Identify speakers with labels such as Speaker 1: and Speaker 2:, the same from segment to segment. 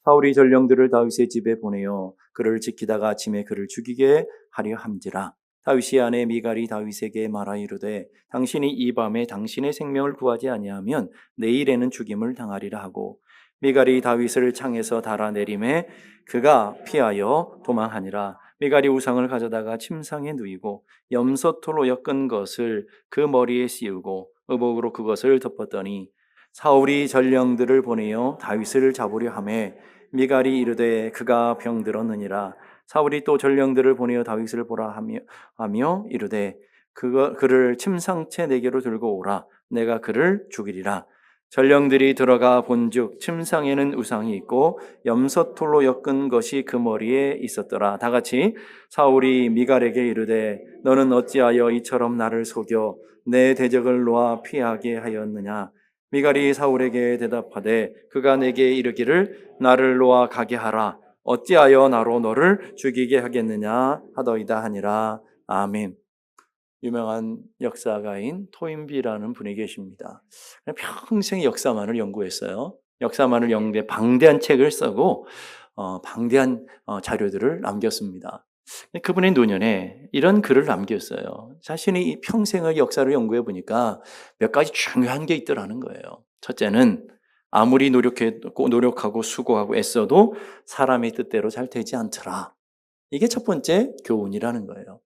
Speaker 1: 사울이 전령들을 다윗의 집에 보내어 그를 지키다가 아침에 그를 죽이게 하려 함지라. 다윗의 아내 미갈이 다윗에게 말하 이르되 당신이 이 밤에 당신의 생명을 구하지 아니하면 내일에는 죽임을 당하리라 하고, 미갈이 다윗을 창에서 달아내림에 그가 피하여 도망하니라. 미갈이 우상을 가져다가 침상에 누이고 염소털로 엮은 것을 그 머리에 씌우고 의복으로 그것을 덮었더니 사울이 전령들을 보내어 다윗을 잡으려 하매 미갈이 이르되 그가 병들었느니라. 사울이 또 전령들을 보내어 다윗을 보라 하며 이르되 그를 침상채 내게로 들고 오라. 내가 그를 죽이리라. 전령들이 들어가 본즉 침상에는 우상이 있고 염소털로 엮은 것이 그 머리에 있었더라. 다 같이 사울이 미갈에게 이르되 너는 어찌하여 이처럼 나를 속여 내 대적을 놓아 피하게 하였느냐. 미갈이 사울에게 대답하되 그가 내게 이르기를 나를 놓아 가게 하라. 어찌하여 나로 너를 죽이게 하겠느냐 하더이다 하니라. 아멘. 유명한 역사가인 토인비라는 분이 계십니다. 평생 역사만을 연구했어요. 역사만을 연구해 방대한 책을 쓰고 방대한 자료들을 남겼습니다. 그분의 노년에 이런 글을 남겼어요. 자신이 평생의 역사를 연구해 보니까 몇 가지 중요한 게 있더라는 거예요. 첫째는 아무리 노력하고 수고하고 애써도 사람의 뜻대로 잘 되지 않더라. 이게 첫 번째 교훈이라는 거예요.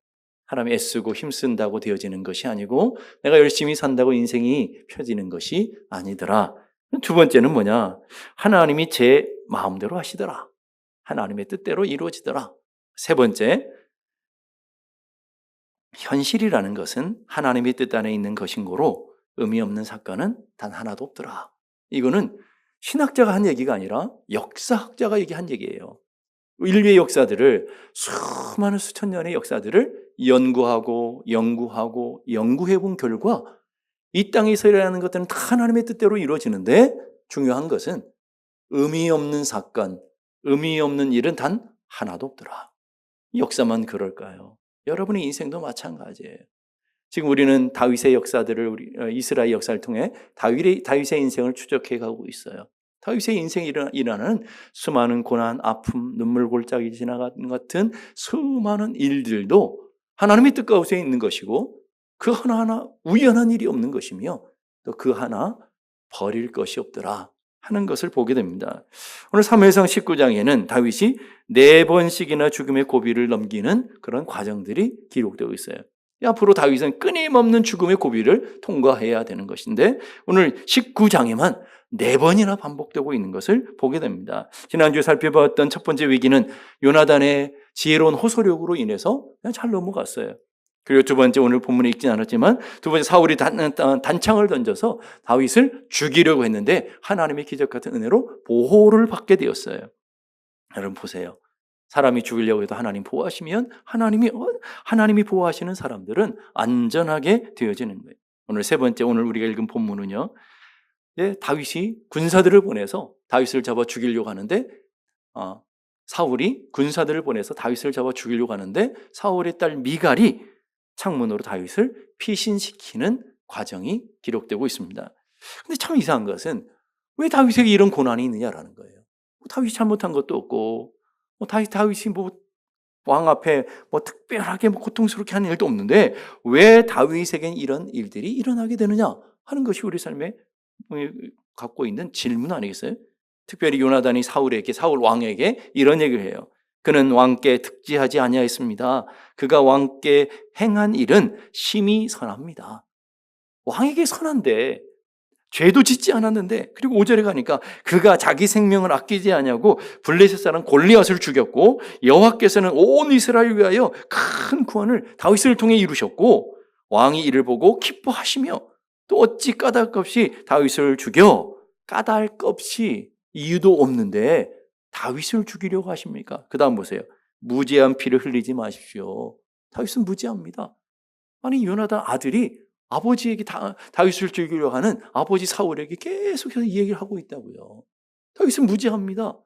Speaker 1: 사람이 애쓰고 힘쓴다고 되어지는 것이 아니고 내가 열심히 산다고 인생이 펴지는 것이 아니더라. 두 번째는 뭐냐? 하나님이 제 마음대로 하시더라. 하나님의 뜻대로 이루어지더라. 세 번째, 현실이라는 것은 하나님의 뜻 안에 있는 것인 거로 의미 없는 사건은 단 하나도 없더라. 이거는 신학자가 한 얘기가 아니라 역사학자가 얘기한 얘기예요. 인류의 역사들을 수많은 수천 년의 역사들을 연구해 본 결과 이 땅에서 일어나는 것들은 다 하나님의 뜻대로 이루어지는데 중요한 것은 의미 없는 사건, 의미 없는 일은 단 하나도 없더라. 역사만 그럴까요? 여러분의 인생도 마찬가지예요. 지금 우리는 다윗의 역사들을 이스라엘 역사를 통해 다윗의 인생을 추적해 가고 있어요. 다윗의 인생에 일어나는 수많은 고난, 아픔, 눈물 골짜기 지나가는 같은 수많은 일들도 하나님의 뜻 가운데 있는 것이고 그 하나하나 우연한 일이 없는 것이며 또 그 하나 버릴 것이 없더라 하는 것을 보게 됩니다. 오늘 사무엘상 19장에는 다윗이 4번씩이나 죽음의 고비를 넘기는 그런 과정들이 기록되고 있어요. 앞으로 다윗은 끊임없는 죽음의 고비를 통과해야 되는 것인데 오늘 19장에만 4번이나 반복되고 있는 것을 보게 됩니다. 지난주에 살펴봤던 첫 번째 위기는 요나단의 지혜로운 호소력으로 인해서 그냥 잘 넘어갔어요. 그리고 두 번째, 오늘 본문에 읽진 않았지만 두 번째, 사울이 단창을 던져서 다윗을 죽이려고 했는데 하나님의 기적 같은 은혜로 보호를 받게 되었어요. 여러분 보세요. 사람이 죽이려고 해도 하나님 보호하시면 하나님이 보호하시는 사람들은 안전하게 되어지는 거예요. 오늘 세 번째, 오늘 우리가 읽은 본문은요. 다윗이 군사들을 보내서 다윗을 잡아 죽이려고 하는데 사울이 군사들을 보내서 다윗을 잡아 죽이려고 하는데 사울의 딸 미갈이 창문으로 다윗을 피신시키는 과정이 기록되고 있습니다. 근데 참 이상한 것은 왜 다윗에게 이런 고난이 있느냐라는 거예요. 다윗이 잘못한 것도 없고 다윗이 왕 앞에 특별하게 고통스럽게 하는 일도 없는데 왜 다윗에겐 이런 일들이 일어나게 되느냐 하는 것이 우리 삶에 갖고 있는 질문 아니겠어요? 특별히 요나단이 사울 왕에게 이런 얘기를 해요. 그는 왕께 득지하지 아니하였습니다. 그가 왕께 행한 일은 심히 선합니다. 왕에게 선한데 죄도 짓지 않았는데, 그리고 5절에 가니까 그가 자기 생명을 아끼지 아니하고 블레셋 사람 골리앗을 죽였고 여호와께서는 온 이스라엘을 위하여 큰 구원을 다윗을 통해 이루셨고 왕이 이를 보고 기뻐하시며 또 어찌 까닭 없이 다윗을 죽여, 까닭 없이 이유도 없는데 다윗을 죽이려고 하십니까? 그 다음 보세요. 무죄한 피를 흘리지 마십시오. 다윗은 무죄합니다. 아니 요나단 아들이 아버지에게 다윗을 죽이려고 하는 아버지 사울에게 계속해서 이 얘기를 하고 있다고요. 다윗은 무죄합니다.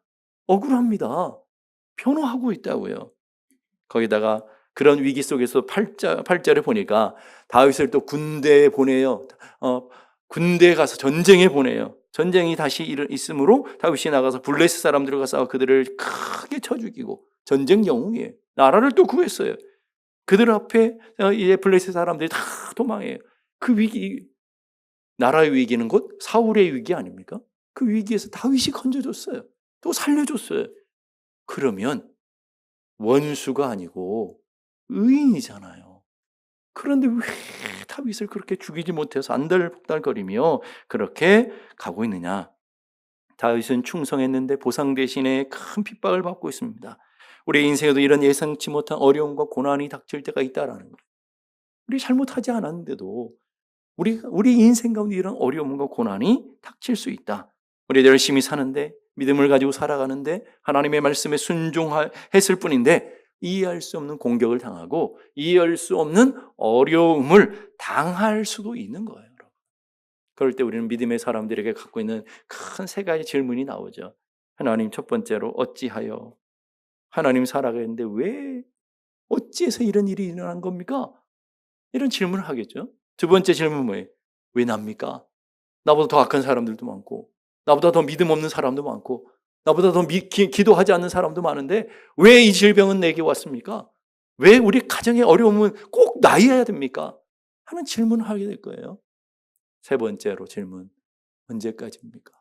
Speaker 1: 억울합니다. 변호하고 있다고요. 거기다가 그런 위기 속에서 8절에 보니까 다윗을 또 군대에 보내요. 군대에 가서 전쟁에 보내요. 전쟁이 다시 있으므로 다윗이 나가서 블레셋 사람들과 싸워 그들을 크게 쳐 죽이고 전쟁 영웅이에요. 나라를 또 구했어요. 그들 앞에 이제 블레셋 사람들이 다 도망해요. 그 위기, 나라의 위기는 곧 사울의 위기 아닙니까? 그 위기에서 다윗이 건져줬어요. 또 살려줬어요. 그러면 원수가 아니고 의인이잖아요. 그런데 왜 다윗을 그렇게 죽이지 못해서 안달복달거리며 그렇게 가고 있느냐? 다윗은 충성했는데 보상 대신에 큰 핍박을 받고 있습니다. 우리 인생에도 이런 예상치 못한 어려움과 고난이 닥칠 때가 있다라는 거예요. 우리 잘못하지 않았는데도 우리 인생 가운데 이런 어려움과 고난이 닥칠 수 있다. 우리 열심히 사는데 믿음을 가지고 살아가는데 하나님의 말씀에 순종했을 뿐인데 이해할 수 없는 공격을 당하고 이해할 수 없는 어려움을 당할 수도 있는 거예요. 여러분. 그럴 때 우리는 믿음의 사람들에게 갖고 있는 큰 세 가지 질문이 나오죠. 하나님, 첫 번째로 어찌하여 하나님 살아가는데 왜 어찌해서 이런 일이 일어난 겁니까? 이런 질문을 하겠죠. 두 번째 질문은 뭐예요? 왜 납니까? 나보다 더 악한 사람들도 많고 나보다 더 믿음 없는 사람도 많고 나보다 더 기도하지 않는 사람도 많은데 왜 이 질병은 내게 왔습니까? 왜 우리 가정의 어려움은 꼭 나이어야 됩니까? 하는 질문을 하게 될 거예요. 세 번째로 질문, 언제까지입니까?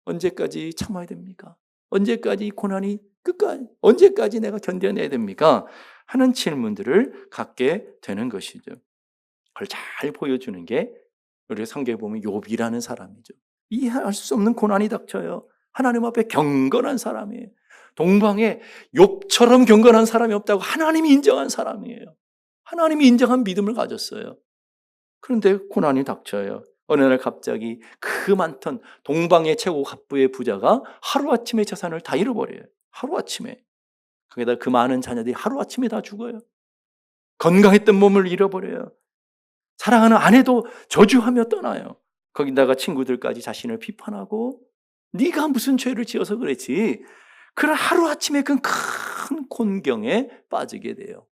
Speaker 1: 언제까지 참아야 됩니까? 언제까지 고난이 끝까지, 언제까지 내가 견뎌내야 됩니까? 하는 질문들을 갖게 되는 것이죠. 그걸 잘 보여주는 게 우리 성경에 보면 욥이라는 사람이죠. 이해할 수 없는 고난이 닥쳐요. 하나님 앞에 경건한 사람이에요. 동방에 욥처럼 경건한 사람이 없다고 하나님이 인정한 사람이에요. 하나님이 인정한 믿음을 가졌어요. 그런데 고난이 닥쳐요. 어느 날 갑자기 그 많던 동방의 최고 갑부의 부자가 하루아침에 재산을 다 잃어버려요. 하루아침에. 거기다 그 많은 자녀들이 하루아침에 다 죽어요. 건강했던 몸을 잃어버려요. 사랑하는 아내도 저주하며 떠나요. 거기다가 친구들까지 자신을 비판하고 네가 무슨 죄를 지어서 그랬지. 그런 하루아침에 큰 곤경에 빠지게 돼요.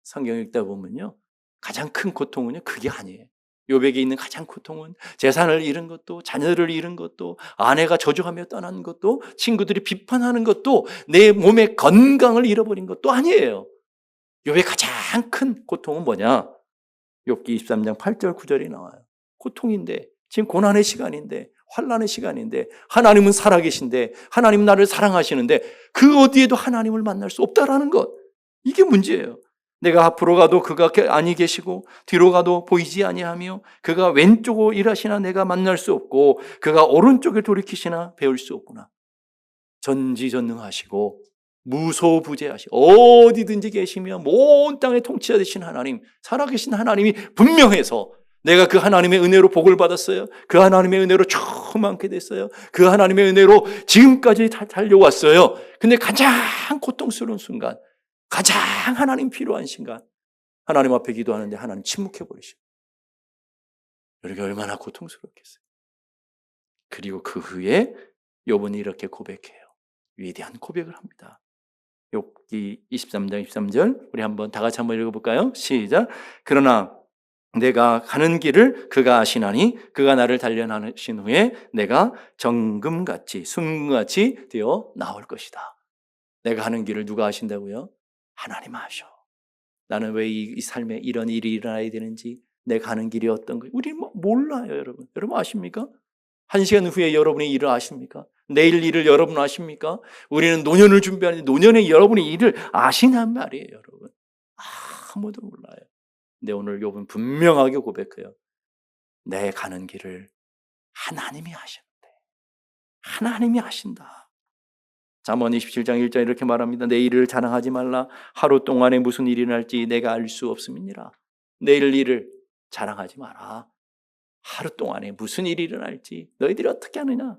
Speaker 1: 성경 읽다 보면요. 가장 큰 고통은요. 그게 아니에요. 욥에게 있는 가장 고통은 재산을 잃은 것도 자녀를 잃은 것도 아내가 저주하며 떠난 것도 친구들이 비판하는 것도 내 몸의 건강을 잃어버린 것도 아니에요. 욥의 가장 큰 고통은 뭐냐? 욥기 23장 8절 9절이 나와요. 고통인데 지금 고난의 시간인데 환난의 시간인데 하나님은 살아계신데 하나님 나를 사랑하시는데 그 어디에도 하나님을 만날 수 없다라는 것. 이게 문제예요. 내가 앞으로 가도 그가 아니 계시고 뒤로 가도 보이지 아니하며 그가 왼쪽으로 일하시나 내가 만날 수 없고 그가 오른쪽에 돌이키시나 배울 수 없구나. 전지전능하시고 무소부재하시고 어디든지 계시며 온 땅의 통치자 되신 하나님, 살아계신 하나님이 분명해서 내가 그 하나님의 은혜로 복을 받았어요. 그 하나님의 은혜로 충만케 됐어요. 그 하나님의 은혜로 지금까지 달려왔어요. 근데 가장 고통스러운 순간, 가장 하나님 필요한 순간 하나님 앞에 기도하는데 하나님 침묵해버리시고 여러분 얼마나 고통스럽겠어요. 그리고 그 후에 욥은 이렇게 고백해요. 위대한 고백을 합니다. 욥기 23장 23절 우리 한번 다 같이 한번 읽어볼까요? 시작. 그러나 내가 가는 길을 그가 아시나니 그가 나를 단련하신 후에 내가 정금같이 순금같이 되어 나올 것이다. 내가 하는 길을 누가 아신다고요? 하나님 아셔. 나는 왜 이 삶에 이런 일이 일어나야 되는지 내가 가는 길이 어떤 거예요? 우리 몰라요. 여러분 아십니까? 1시간 후에 여러분의 일을 아십니까? 내일 일을 여러분 아십니까? 우리는 노년을 준비하는데 노년에 여러분의 일을 아시냔 말이에요. 여러분 아무도 몰라요. 근데 오늘 욥은 분명하게 고백해요. 내 가는 길을 하나님이 하시는데 하나님이 하신다. 잠언 27장 1절 이렇게 말합니다. 내 일을 자랑하지 말라. 하루 동안에 무슨 일이 날지 내가 알 수 없음이니라. 내일 일을 자랑하지 마라. 하루 동안에 무슨 일이 일어날지 너희들이 어떻게 아느냐.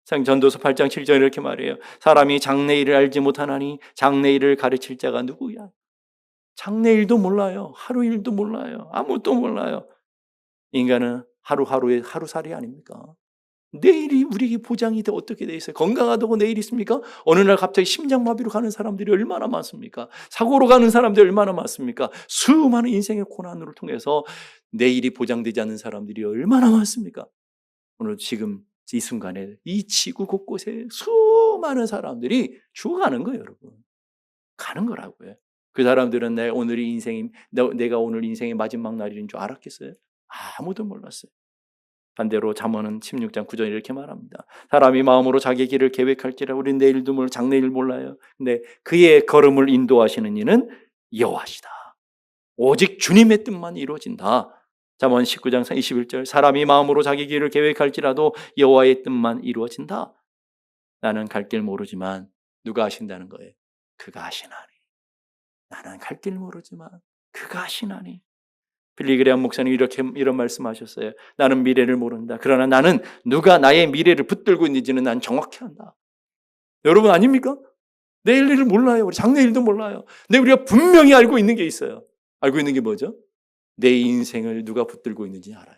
Speaker 1: 전도서 8장 7절 이렇게 말해요. 사람이 장래일을 알지 못하나니 장래일을 가르칠 자가 누구야? 장래일도 몰라요. 하루일도 몰라요. 아무것도 몰라요. 인간은 하루하루의 하루살이 아닙니까? 내일이 우리에게 보장이 돼 어떻게 돼 있어요? 건강하다고 내일 있습니까? 어느 날 갑자기 심장마비로 가는 사람들이 얼마나 많습니까? 사고로 가는 사람들이 얼마나 많습니까? 수많은 인생의 고난으로 통해서 내일이 보장되지 않는 사람들이 얼마나 많습니까? 오늘 지금 이 순간에 이 지구 곳곳에 수많은 사람들이 죽어가는 거예요, 여러분. 가는 거라고요. 그 사람들은 내가 오늘 인생의 마지막 날인 줄 알았겠어요? 아무도 몰랐어요. 반대로 잠언은 16장 9절 이렇게 말합니다. 사람이 마음으로 자기 길을 계획할지라 우리는 내일도 몰라 장래일 몰라요. 근데 그의 걸음을 인도하시는 이는 여호와시다. 오직 주님의 뜻만 이루어진다. 잠언 19장 21절 사람이 마음으로 자기 길을 계획할지라도 여호와의 뜻만 이루어진다. 나는 갈 길 모르지만 누가 아신다는 거예요? 그가 아시나니. 나는 갈 길 모르지만 그가 아시나니. 빌리그레암 목사님 이런 말씀하셨어요. 나는 미래를 모른다. 그러나 나는 누가 나의 미래를 붙들고 있는지는 난 정확히 안다. 여러분 아닙니까? 내일 일을 몰라요. 우리 장래일도 몰라요. 근데 우리가 분명히 알고 있는 게 있어요. 알고 있는 게 뭐죠? 내 인생을 누가 붙들고 있는지 알아요.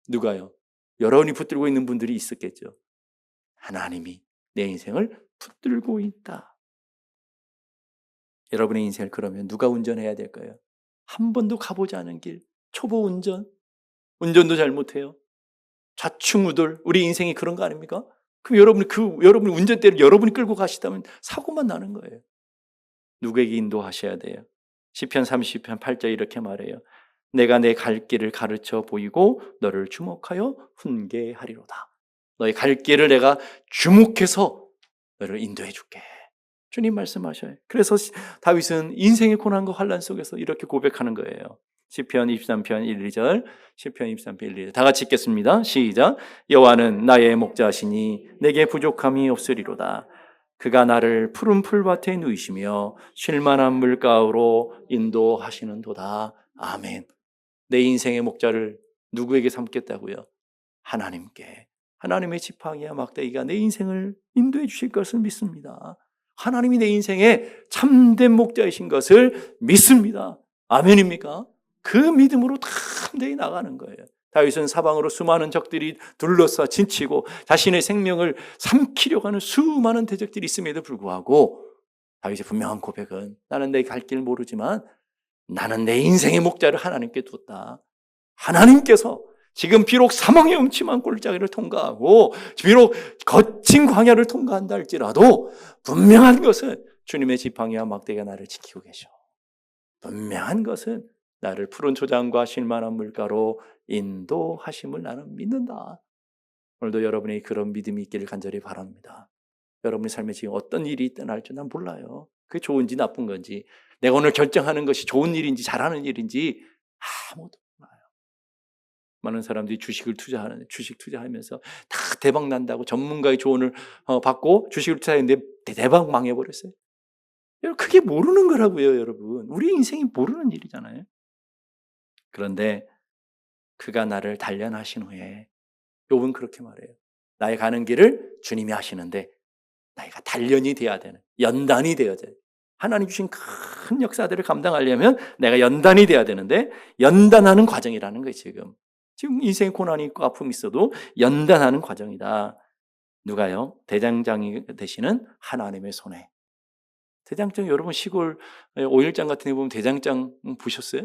Speaker 1: 누가요? 여러분이 붙들고 있는 분들이 있었겠죠. 하나님이 내 인생을 붙들고 있다. 여러분의 인생을 그러면 누가 운전해야 될까요? 한 번도 가보지 않은 길, 초보 운전도 잘못해요. 좌충우돌, 우리 인생이 그런 거 아닙니까? 그럼 여러분 운전대를 여러분이 끌고 가시다면 사고만 나는 거예요. 누구에게 인도하셔야 돼요? 시편 30편 8절 이렇게 말해요. 내가 내 갈 길을 가르쳐 보이고 너를 주목하여 훈계하리로다. 너의 갈 길을 내가 주목해서 너를 인도해 줄게. 주님 말씀하셔요. 그래서 다윗은 인생의 고난과 환난 속에서 이렇게 고백하는 거예요. 시편 23편 1, 2절, 시편 23편 1, 2절 다 같이 읽겠습니다. 시작. 여호와는 나의 목자시니 내게 부족함이 없으리로다. 그가 나를 푸른 풀밭에 누이시며 쉴만한 물가로 인도하시는도다. 아멘. 내 인생의 목자를 누구에게 삼겠다고요? 하나님께. 하나님의 지팡이와 막대기가 내 인생을 인도해 주실 것을 믿습니다. 하나님이 내 인생의 참된 목자이신 것을 믿습니다. 아멘입니까? 그 믿음으로 담대히 나가는 거예요. 다윗은 사방으로 수많은 적들이 둘러싸 진치고 자신의 생명을 삼키려고 하는 수많은 대적들이 있음에도 불구하고 다윗의 분명한 고백은 나는 내 갈 길 모르지만 나는 내 인생의 목자를 하나님께 뒀다. 하나님께서 지금 비록 사망의 음침한 골짜기를 통과하고 비록 거친 광야를 통과한다 할지라도 분명한 것은 주님의 지팡이와 막대기가 나를 지키고 계셔. 분명한 것은 나를 푸른 초장과 쉴만한 물가로 인도하심을 나는 믿는다. 오늘도 여러분의 그런 믿음이 있기를 간절히 바랍니다. 여러분의 삶에 지금 어떤 일이 있든 할지 난 몰라요. 그게 좋은지 나쁜 건지 내가 오늘 결정하는 것이 좋은 일인지 잘하는 일인지 아무도 몰라요. 많은 사람들이 주식 투자하면서 다 대박 난다고 전문가의 조언을 받고 주식을 투자했는데 대박 망해버렸어요. 여러분 그게 모르는 거라고요. 여러분 우리 인생이 모르는 일이잖아요. 그런데 그가 나를 단련하신 후에 욥은 그렇게 말해요. 나의 가는 길을 주님이 하시는데 나이가 단련이 돼야 되는, 연단이 돼야 돼요. 하나님 주신 큰 역사들을 감당하려면 내가 연단이 돼야 되는데 연단하는 과정이라는 거예요. 지금 인생에 고난이 있고 아픔이 있어도 연단하는 과정이다. 누가요? 대장장이 되시는 하나님의 손에. 대장장 여러분 시골 5일장 같은 데 보면 대장장 보셨어요?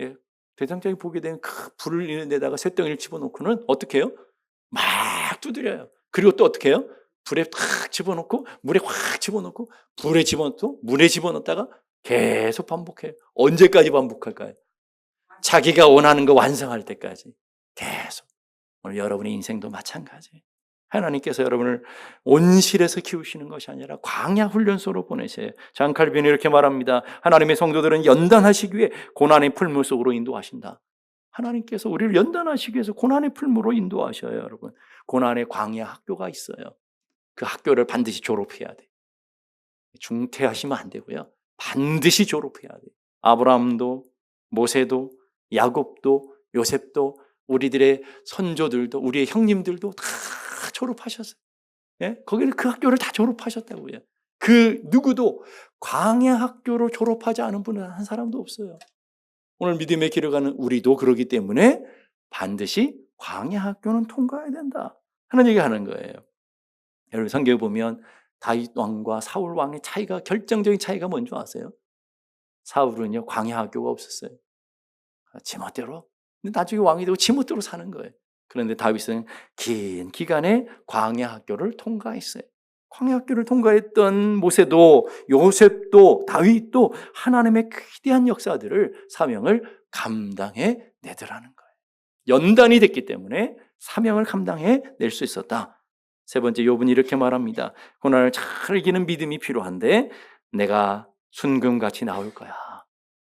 Speaker 1: 예. 대장장이 보게 되면 불을 이는 데다가 쇳덩이를 집어넣고는 어떻게 해요? 막 두드려요. 그리고 또 어떻게 해요? 불에 확 집어넣고 물에 확 집어넣고 불에 집어넣고 물에 집어넣다가 계속 반복해요. 언제까지 반복할까요? 자기가 원하는 거 완성할 때까지 계속. 오늘 여러분의 인생도 마찬가지예요. 하나님께서 여러분을 온실에서 키우시는 것이 아니라 광야 훈련소로 보내세요. 잔 칼빈이 이렇게 말합니다. 하나님의 성도들은 연단하시기 위해 고난의 풀물 속으로 인도하신다. 하나님께서 우리를 연단하시기 위해서 고난의 풀물로 인도하셔요. 여러분 고난의 광야 학교가 있어요. 그 학교를 반드시 졸업해야 돼. 중퇴하시면 안 되고요. 반드시 졸업해야 돼. 아브라함도 모세도 야곱도 요셉도 우리들의 선조들도 우리의 형님들도 다 졸업하셨어요. 예? 거기를 그 학교를 다 졸업하셨다고요. 그 누구도 광야 학교를 졸업하지 않은 분은 한 사람도 없어요. 오늘 믿음의 길을 가는 우리도 그러기 때문에 반드시 광야 학교는 통과해야 된다 하는 얘기하는 거예요. 여러분 성경에 보면 다윗 왕과 사울 왕의 차이가 결정적인 차이가 뭔지 아세요? 사울은요 광야 학교가 없었어요. 지멋대로. 근데 나중에 왕이 되고 지멋대로 사는 거예요. 그런데 다윗은 긴 기간의 광야 학교를 통과했어요. 광야 학교를 통과했던 모세도 요셉도 다윗도 하나님의 위대한 역사들을 사명을 감당해 내더라는 거예요. 연단이 됐기 때문에 사명을 감당해 낼 수 있었다. 세 번째, 욥은 이렇게 말합니다. 고난을 잘 이기는 믿음이 필요한데 내가 순금같이 나올 거야.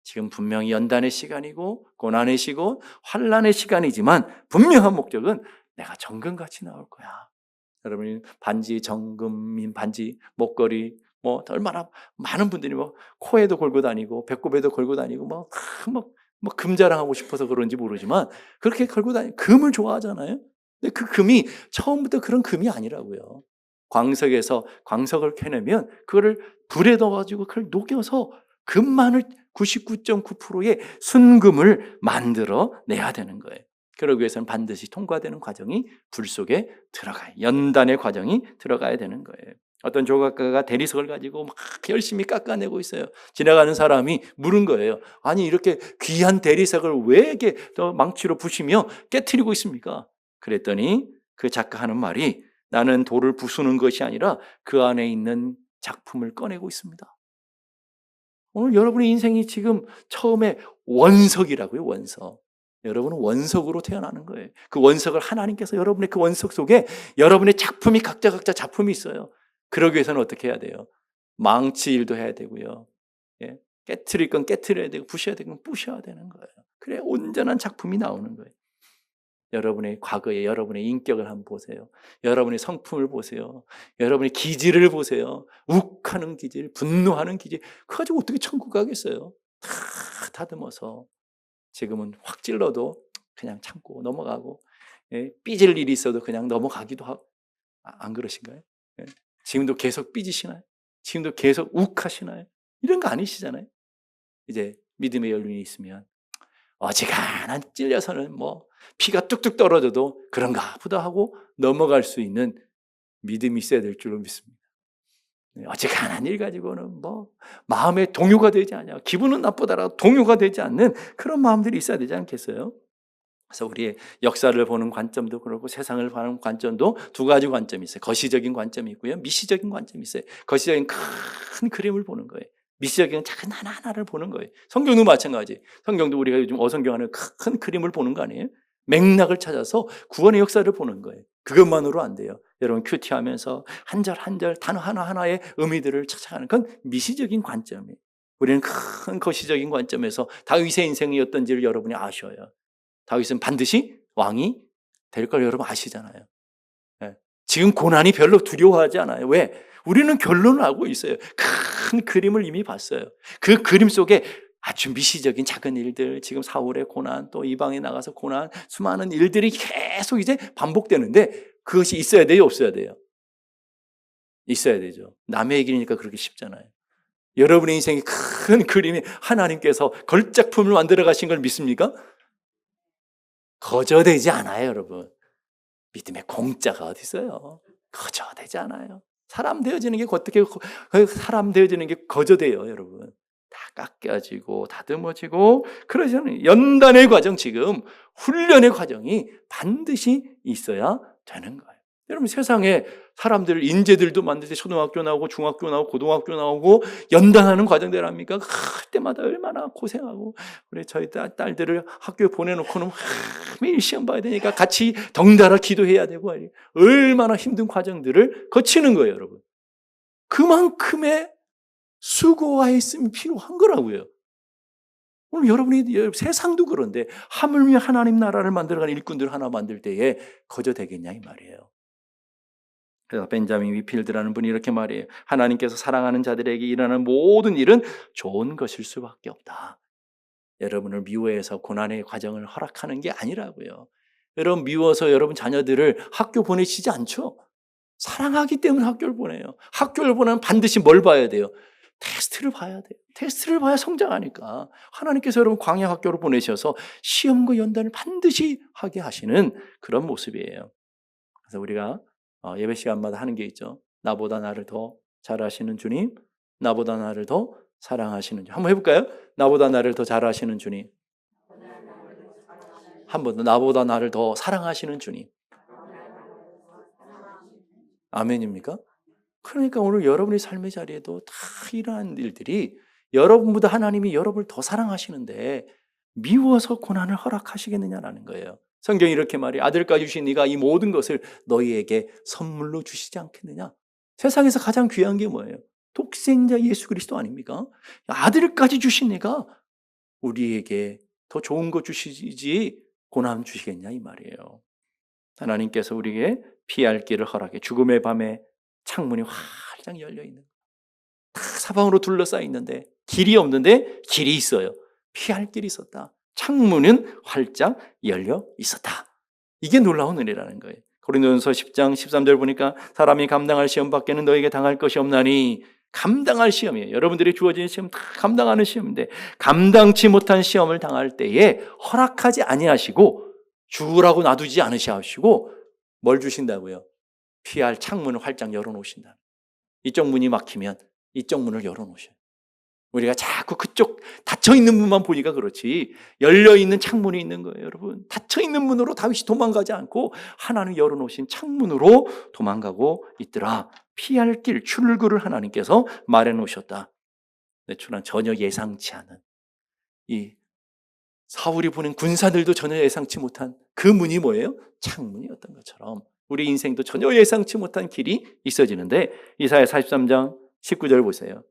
Speaker 1: 지금 분명히 연단의 시간이고 고난의 시고 환난의 시간이지만 분명한 목적은 내가 정금같이 나올 거야. 여러분, 반지, 정금인 반지, 목걸이, 뭐 얼마나 많은 분들이 뭐 코에도 걸고 다니고 배꼽에도 걸고 다니고 뭐 금자랑하고 싶어서 그런지 모르지만 그렇게 걸고 다니 금을 좋아하잖아요. 근데 그 금이 처음부터 그런 금이 아니라고요. 광석에서 광석을 캐내면 그거를 불에 넣어가지고 그걸 녹여서 금만을 99.9%의 순금을 만들어 내야 되는 거예요. 그러기 위해서는 반드시 통과되는 과정이 불 속에 들어가요. 연단의 과정이 들어가야 되는 거예요. 어떤 조각가가 대리석을 가지고 막 열심히 깎아내고 있어요. 지나가는 사람이 물은 거예요. 아니 이렇게 귀한 대리석을 왜 이렇게 망치로 부시며 깨트리고 있습니까? 그랬더니 그 작가 하는 말이 나는 돌을 부수는 것이 아니라 그 안에 있는 작품을 꺼내고 있습니다. 오늘 여러분의 인생이 지금 처음에 원석이라고요, 원석. 여러분은 원석으로 태어나는 거예요. 그 원석을 하나님께서 여러분의 그 원석 속에 여러분의 작품이 각자 작품이 있어요. 그러기 위해서는 어떻게 해야 돼요? 망치 일도 해야 되고요. 예? 깨트릴 건 깨트려야 되고 부셔야 되는 건 부셔야 되는 거예요. 그래 온전한 작품이 나오는 거예요. 여러분의 과거에 여러분의 인격을 한번 보세요. 여러분의 성품을 보세요. 여러분의 기질을 보세요. 욱하는 기질, 분노하는 기질. 그거 가지고 어떻게 천국 가겠어요? 다 다듬어서 지금은 확 찔러도 그냥 참고 넘어가고, 예? 삐질 일이 있어도 그냥 넘어가기도 하고. 안 그러신가요? 예? 지금도 계속 삐지시나요? 지금도 계속 욱하시나요? 이런 거 아니시잖아요. 이제 믿음의 연륜이 있으면 어지간한 찔려서는 뭐 피가 뚝뚝 떨어져도 그런가 보다 하고 넘어갈 수 있는 믿음이 있어야 될 줄로 믿습니다. 어지간한 일 가지고는 뭐 마음에 동요가 되지 않냐, 기분은 나쁘더라도 동요가 되지 않는 그런 마음들이 있어야 되지 않겠어요? 그래서 우리의 역사를 보는 관점도 그렇고 세상을 보는 관점도 두 가지 관점이 있어요. 거시적인 관점이 있고요, 미시적인 관점이 있어요. 거시적인 큰 그림을 보는 거예요. 미시적인 작은 하나하나를 보는 거예요. 성경도 마찬가지. 성경도 우리가 요즘 어성경하는 큰 그림을 보는 거 아니에요? 맥락을 찾아서 구원의 역사를 보는 거예요. 그것만으로 안 돼요. 여러분 큐티하면서 한 절 한 절 단어 하나하나의 의미들을 찾아가는 건 미시적인 관점이에요. 우리는 큰 거시적인 관점에서 다윗의 인생이 어떤지를 여러분이 아셔요. 다윗은 반드시 왕이 될 걸 여러분 아시잖아요. 예. 지금 고난이 별로 두려워하지 않아요. 왜? 우리는 결론을 알고 있어요. 큰 그림을 이미 봤어요. 그 그림 속에 아주 미시적인 작은 일들, 지금 사울의 고난, 또 이방에 나가서 고난, 수많은 일들이 계속 이제 반복되는데 그것이 있어야 돼요, 없어야 돼요? 있어야 되죠. 남의 얘기니까 그렇게 쉽잖아요. 여러분의 인생의 큰 그림이 하나님께서 걸작품을 만들어 가신 걸 믿습니까? 거저되지 않아요, 여러분. 믿음의 공짜가 어디 있어요? 거저되지 않아요. 사람 되어지는 게 어떻게 사람 되어지는 게 거저돼요, 여러분. 다 깎여지고 다듬어지고 그러잖아요. 연단의 과정, 지금 훈련의 과정이 반드시 있어야 되는 거예요. 여러분 세상에 사람들 인재들도 만들 때 초등학교 나오고 중학교 나오고 고등학교 나오고 연단하는 과정들 합니까? 그때마다 얼마나 고생하고 우리 저희 딸들을 학교에 보내놓고는 매일 시험 봐야 되니까 같이 덩달아 기도해야 되고 얼마나 힘든 과정들을 거치는 거예요, 여러분. 그만큼의 수고와 했음이 필요한 거라고요. 오늘 여러분이 세상도 그런데 하물며 하나님 나라를 만들어가는 일꾼들 하나 만들 때에 거저되겠냐 이 말이에요. 그래서 벤자민 위필드라는 분이 이렇게 말해요. 하나님께서 사랑하는 자들에게 일하는 모든 일은 좋은 것일 수밖에 없다. 여러분을 미워해서 고난의 과정을 허락하는 게 아니라고요. 여러분 미워서 여러분 자녀들을 학교 보내시지 않죠? 사랑하기 때문에 학교를 보내요. 학교를 보내면 반드시 뭘 봐야 돼요? 테스트를 봐야 돼요. 테스트를 봐야 성장하니까. 하나님께서 여러분 광야 학교로 보내셔서 시험과 연단을 반드시 하게 하시는 그런 모습이에요. 그래서 우리가 예배 시간마다 하는 게 있죠. 나보다 나를 더 잘 아시는 주님, 나보다 나를 더 사랑하시는 주님. 한번 해볼까요? 나보다 나를 더 잘 아시는 주님, 한 번 더 나보다 나를 더 사랑하시는 주님. 아멘입니까? 그러니까 오늘 여러분의 삶의 자리에도 다 이러한 일들이 여러분보다 하나님이 여러분을 더 사랑하시는데 미워서 고난을 허락하시겠느냐라는 거예요. 성경이 이렇게 말해 아들까지 주신 네가 이 모든 것을 너희에게 선물로 주시지 않겠느냐. 세상에서 가장 귀한 게 뭐예요? 독생자 예수 그리스도 아닙니까? 아들까지 주신 네가 우리에게 더 좋은 거 주시지 고난 주시겠냐 이 말이에요. 하나님께서 우리에게 피할 길을 허락해 죽음의 밤에 창문이 활짝 열려 있는 다 사방으로 둘러싸여 있는데 길이 없는데 길이 있어요. 피할 길이 있었다. 창문은 활짝 열려 있었다. 이게 놀라운 은혜라는 거예요. 고린도전서 10장 13절 보니까 사람이 감당할 시험 밖에는 너에게 당할 것이 없나니 감당할 시험이에요. 여러분들이 주어진 시험 다 감당하는 시험인데 감당치 못한 시험을 당할 때에 허락하지 아니하시고 죽으라고 놔두지 않으시고 뭘 주신다고요? 피할 창문을 활짝 열어놓으신다. 이쪽 문이 막히면 이쪽 문을 열어놓으셔요. 우리가 자꾸 그쪽 닫혀있는 문만 보니까 그렇지 열려있는 창문이 있는 거예요. 여러분 닫혀있는 문으로 다윗이 도망가지 않고 하나님 열어놓으신 창문으로 도망가고 있더라. 피할 길 출구를 하나님께서 마련해 놓으셨다. 전혀 예상치 않은 이 사울이 보낸 군사들도 전혀 예상치 못한 그 문이 뭐예요? 창문이었던 것처럼 우리 인생도 전혀 예상치 못한 길이 있어지는데 이사야 43장 19절 보세요.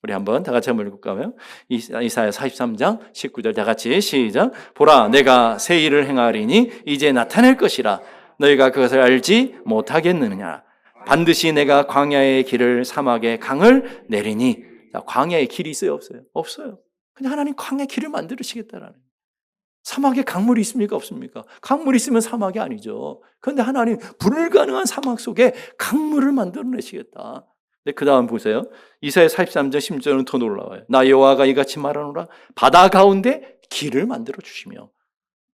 Speaker 1: 우리 한번 다 같이 한번 읽을까요? 이사야 43장 19절 다 같이 시작. 보라 내가 새 일을 행하리니 이제 나타낼 것이라 너희가 그것을 알지 못하겠느냐. 반드시 내가 광야의 길을 사막의 강을 내리니. 광야의 길이 있어요 없어요? 없어요. 그냥 하나님 광야의 길을 만들으시겠다라는. 사막에 강물이 있습니까 없습니까? 강물이 있으면 사막이 아니죠. 그런데 하나님 불가능한 사막 속에 강물을 만들어내시겠다. 그 다음 보세요. 이사야 43장 10절은 더 놀라워요. 나 여호와가 이같이 말하노라. 바다 가운데 길을 만들어 주시며.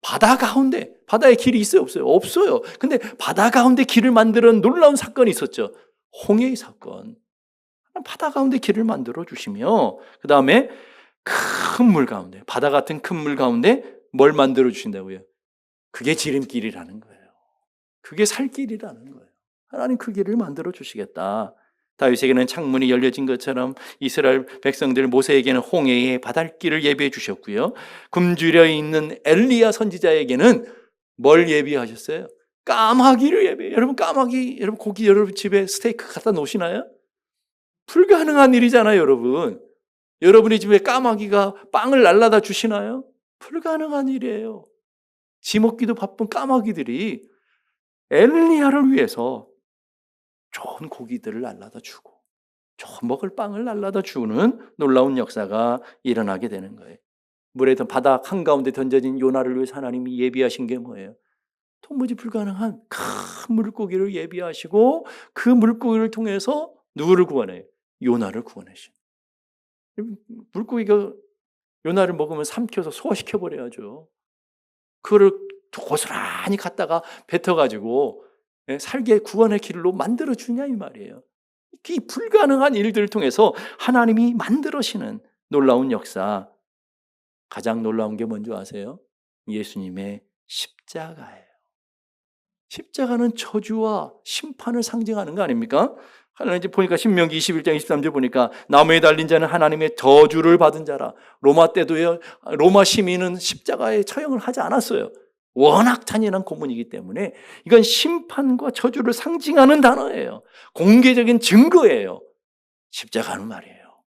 Speaker 1: 바다 가운데 바다에 길이 있어요 없어요? 없어요. 근데 바다 가운데 길을 만드는 놀라운 사건이 있었죠. 홍해의 사건. 바다 가운데 길을 만들어 주시며 그 다음에 큰 물 가운데 바다 같은 큰 물 가운데 뭘 만들어 주신다고요? 그게 지름길이라는 거예요. 그게 살 길이라는 거예요. 하나님 그 길을 만들어 주시겠다. 다윗에게는 창문이 열려진 것처럼 이스라엘 백성들 모세에게는 홍해의 바닷길을 예비해 주셨고요. 굶주려 있는 엘리야 선지자에게는 뭘 예비하셨어요? 까마귀를 예비해요. 여러분 까마귀 여러분 고기 여러분 집에 스테이크 갖다 놓으시나요? 불가능한 일이잖아요, 여러분. 여러분의 집에 까마귀가 빵을 날라다 주시나요? 불가능한 일이에요. 지먹기도 바쁜 까마귀들이 엘리야를 위해서 좋은 고기들을 날라다 주고 좋은 먹을 빵을 날라다 주는 놀라운 역사가 일어나게 되는 거예요. 물에 바다 한가운데 던져진 요나를 위해서 하나님이 예비하신 게 뭐예요? 도무지 불가능한 큰 물고기를 예비하시고 그 물고기를 통해서 누구를 구원해요? 요나를 구원하신. 물고기가 요나를 먹으면 삼켜서 소화시켜버려야죠. 그거를 고스란히 갖다가 뱉어가지고 살게 구원의 길로 만들어주냐 이 말이에요. 이 불가능한 일들을 통해서 하나님이 만들어시는 놀라운 역사. 가장 놀라운 게 뭔지 아세요? 예수님의 십자가예요. 십자가는 저주와 심판을 상징하는 거 아닙니까? 하나님 이제 보니까 신명기 21장 23절 보니까 나무에 달린 자는 하나님의 저주를 받은 자라. 로마 때도요. 로마 시민은 십자가에 처형을 하지 않았어요. 워낙 잔인한 고문이기 때문에 이건 심판과 저주를 상징하는 단어예요. 공개적인 증거예요. 십자가는 말이에요.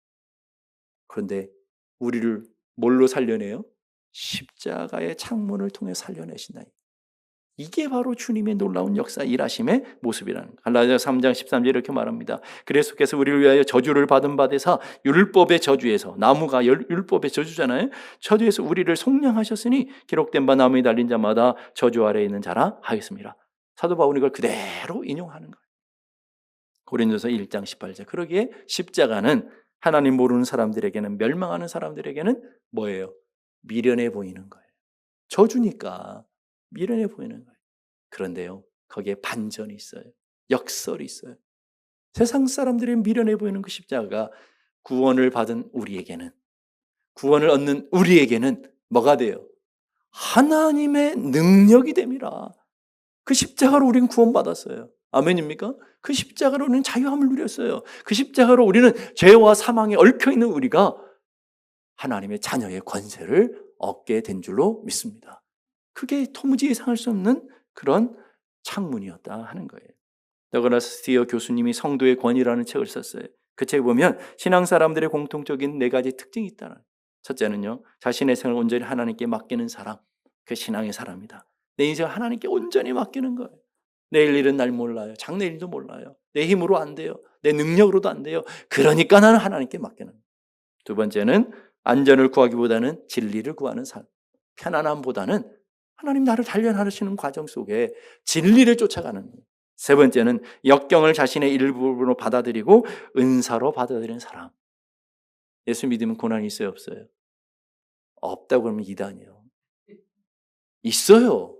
Speaker 1: 그런데 우리를 뭘로 살려내요? 십자가의 창문을 통해 살려내신다. 이게 바로 주님의 놀라운 역사 일하심의 모습이라는 거예요. 갈라디아서 3장 13절 이렇게 말합니다. 그리스도께서 우리를 위하여 저주를 받은 바 되사 율법의 저주에서 나무가 율법의 저주잖아요. 저주에서 우리를 속량하셨으니 기록된 바 나무에 달린 자마다 저주 아래에 있는 자라 하였습니다. 사도 바울이 이걸 그대로 인용하는 거예요. 고린도서 1장 18절. 그러기에 십자가는 하나님 모르는 사람들에게는 멸망하는 사람들에게는 뭐예요? 미련해 보이는 거예요. 저주니까 미련해 보이는 거예요. 그런데요, 거기에 반전이 있어요. 역설이 있어요. 세상 사람들이 미련해 보이는 그 십자가가 구원을 받은 우리에게는, 구원을 얻는 우리에게는 뭐가 돼요? 하나님의 능력이 됨이라. 그 십자가로 우리는 구원받았어요. 아멘입니까? 그 십자가로 우리는 자유함을 누렸어요. 그 십자가로 우리는 죄와 사망에 얽혀있는 우리가 하나님의 자녀의 권세를 얻게 된 줄로 믿습니다. 그게 도무지 예상할 수 없는 그런 창문이었다 하는 거예요. 더글라스 스티어 교수님이 성도의 권위라는 책을 썼어요. 그 책에 보면 신앙 사람들의 공통적인 4가지 특징이 있다는. 첫째는요, 자신의 생을 온전히 하나님께 맡기는 사람. 그 신앙의 사람이다. 내 인생을 하나님께 온전히 맡기는 거예요. 내일 일은 날 몰라요. 장래일도 몰라요. 내 힘으로 안 돼요. 내 능력으로도 안 돼요. 그러니까 나는 하나님께 맡기는 거예요. 두 번째는 안전을 구하기보다는 진리를 구하는 삶. 편안함보다는 하나님 나를 단련하시는 과정 속에 진리를 쫓아가는 거예요. 세 번째는 역경을 자신의 일부분으로 받아들이고 은사로 받아들이는 사람. 예수 믿으면 고난이 있어요, 없어요? 없다고 그러면 이단이에요. 있어요.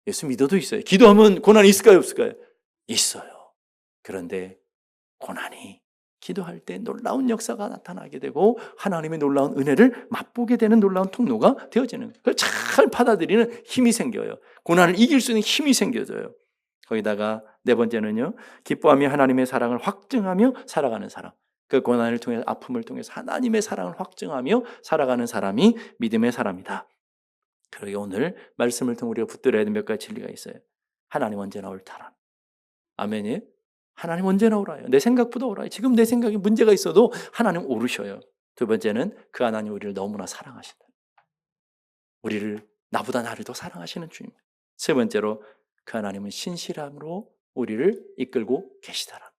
Speaker 1: 예수 믿어도 있어요. 기도하면 고난이 있을까요, 없을까요? 있어요. 그런데 고난이 기도할 때 놀라운 역사가 나타나게 되고 하나님의 놀라운 은혜를 맛보게 되는 놀라운 통로가 되어지는 거예요. 그걸 잘 받아들이는 힘이 생겨요. 고난을 이길 수 있는 힘이 생겨져요. 거기다가 네 번째는요, 기뻐하며 하나님의 사랑을 확증하며 살아가는 사람. 그 고난을 통해서, 아픔을 통해서 하나님의 사랑을 확증하며 살아가는 사람이 믿음의 사람이다. 그러게 오늘 말씀을 통해 우리가 붙들어야 되는 몇 가지 진리가 있어요. 하나님 언제나 옳다라. 아멘이에요? 하나님 언제나 옳아요. 내 생각보다 옳아요. 지금 내 생각에 문제가 있어도 하나님 옳으셔요. 두 번째는 그 하나님 우리를 너무나 사랑하신다. 우리를, 나보다 나를 더 사랑하시는 주님. 세 번째로 그 하나님은 신실함으로 우리를 이끌고 계시다라.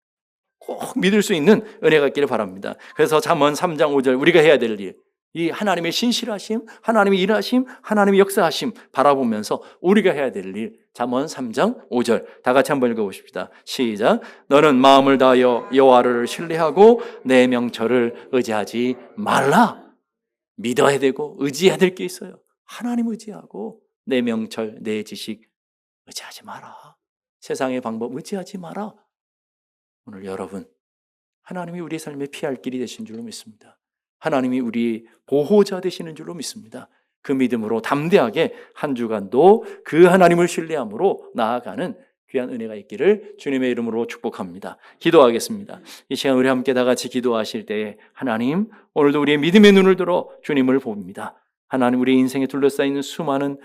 Speaker 1: 꼭 믿을 수 있는 은혜가 있기를 바랍니다. 그래서 잠언 3장 5절 우리가 해야 될 일, 이 하나님의 신실하심, 하나님의 일하심, 하나님의 역사하심 바라보면서 우리가 해야 될 일, 잠언 3장 5절 다 같이 한번 읽어보십시다. 시작. 너는 마음을 다하여 여호와를 신뢰하고 내 명철을 의지하지 말라. 믿어야 되고 의지해야 될 게 있어요. 하나님 의지하고 내 명철, 내 지식 의지하지 마라. 세상의 방법 의지하지 마라. 오늘 여러분, 하나님이 우리의 삶에 피할 길이 되신 줄로 믿습니다. 하나님이 우리 보호자 되시는 줄로 믿습니다. 그 믿음으로 담대하게 한 주간도 그 하나님을 신뢰함으로 나아가는 귀한 은혜가 있기를 주님의 이름으로 축복합니다. 기도하겠습니다. 이 시간 우리 함께 다 같이 기도하실 때에 하나님, 오늘도 우리의 믿음의 눈을 들어 주님을 봅니다. 하나님, 우리 인생에 둘러싸이는 수많은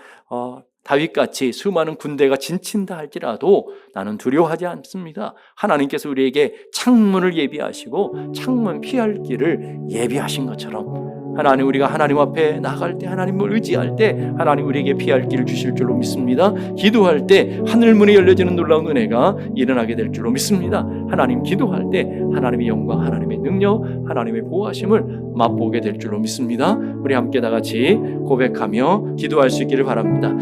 Speaker 1: 다윗같이 수많은 군대가 진친다 할지라도 나는 두려워하지 않습니다. 하나님께서 우리에게 창문을 예비하시고 창문 피할 길을 예비하신 것처럼 하나님, 우리가 하나님 앞에 나갈 때, 하나님을 의지할 때 하나님 우리에게 피할 길을 주실 줄로 믿습니다. 기도할 때 하늘문이 열려지는 놀라운 은혜가 일어나게 될 줄로 믿습니다. 하나님, 기도할 때 하나님의 영광, 하나님의 능력, 하나님의 보호하심을 맛보게 될 줄로 믿습니다. 우리 함께 다 같이 고백하며 기도할 수 있기를 바랍니다.